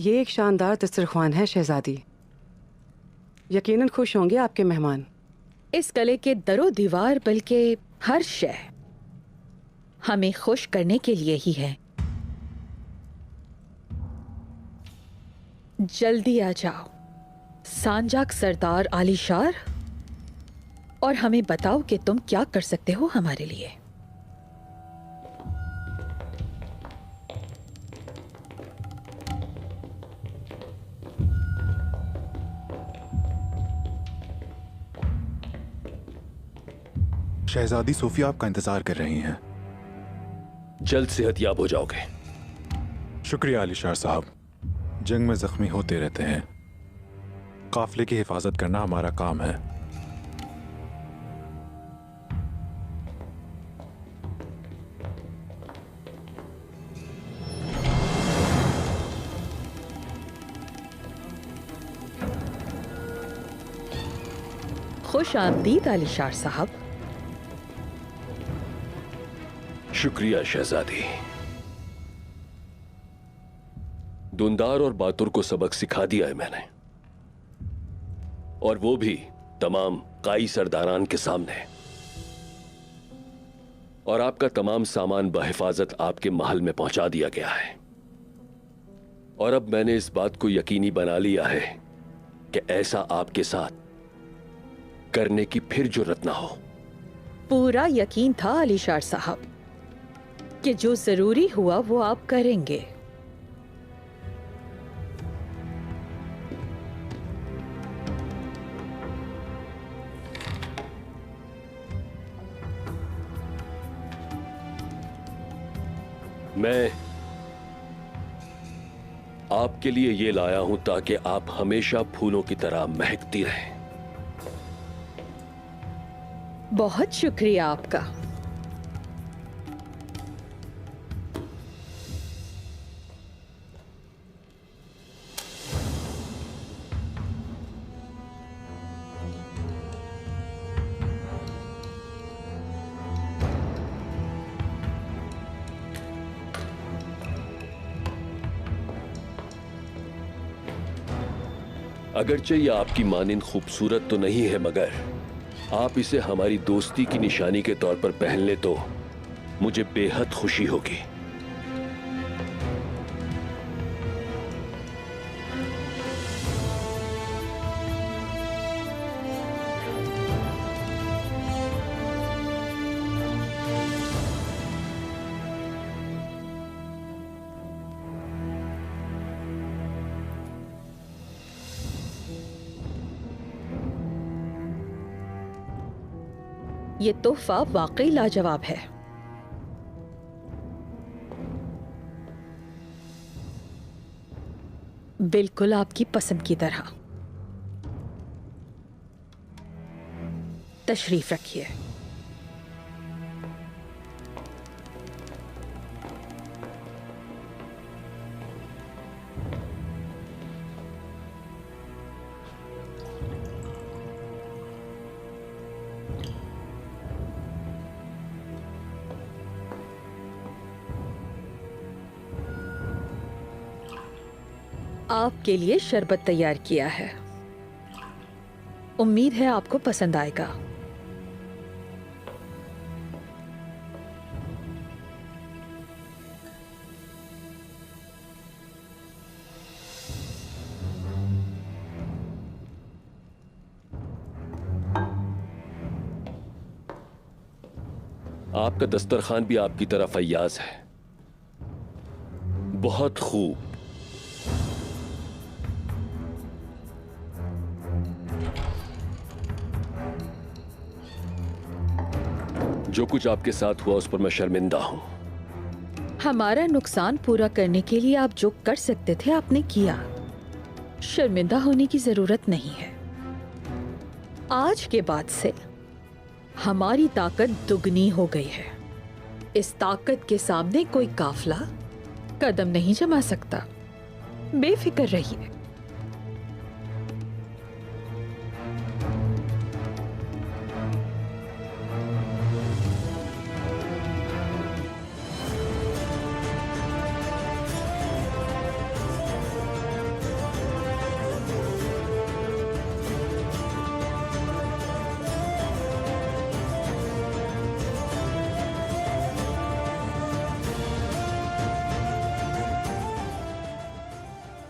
ये एक शानदार दस्तरख्वान है शहजादी। यकीनन खुश होंगे आपके मेहमान। इस गले के दरो दीवार बल्कि हर शय हमें खुश करने के लिए ही है। जल्दी आ जाओ सांजाक सरदार आलीशार, और हमें बताओ कि तुम क्या कर सकते हो हमारे लिए। शहजादी सोफिया आपका इंतजार कर रही हैं। जल्द सेहतयाब हो जाओगे। शुक्रिया आलिशार साहब। जंग में जख्मी होते रहते हैं, काफिले की हिफाजत करना हमारा काम है। खुश आमदीद आलिशार साहब। शुक्रिया शहजादी। दुंदार और बातुर को सबक सिखा दिया है मैंने, और वो भी तमाम काई सरदारान के सामने। और आपका तमाम सामान बहिफाजत आपके महल में पहुंचा दिया गया है। और अब मैंने इस बात को यकीनी बना लिया है कि ऐसा आपके साथ करने की फिर जुर्रत ना हो। पूरा यकीन था आलिशार साहब कि जो जरूरी हुआ वो आप करेंगे। मैं आपके लिए ये लाया हूं ताकि आप हमेशा फूलों की तरह महकती रहें। बहुत शुक्रिया आपका। अगरचे ये आपकी मानिंद खूबसूरत तो नहीं है, मगर आप इसे हमारी दोस्ती की निशानी के तौर पर पहन ले तो मुझे बेहद खुशी होगी। ये तोहफा वाकई लाजवाब है। बिल्कुल आपकी पसंद की तरह। तशरीफ रखिए। आपके लिए शरबत तैयार किया है, उम्मीद है आपको पसंद आएगा। आपका दस्तरखान भी आपकी तरह फैयाज है। बहुत खूब। जो कुछ आपके साथ हुआ उस पर मैं शर्मिंदा हूं। हमारा नुकसान पूरा करने के लिए आप जो कर सकते थे आपने किया। शर्मिंदा होने की जरूरत नहीं है। आज के बाद से हमारी ताकत दुगनी हो गई है। इस ताकत के सामने कोई काफिला कदम नहीं जमा सकता। बेफिक्र रहिए।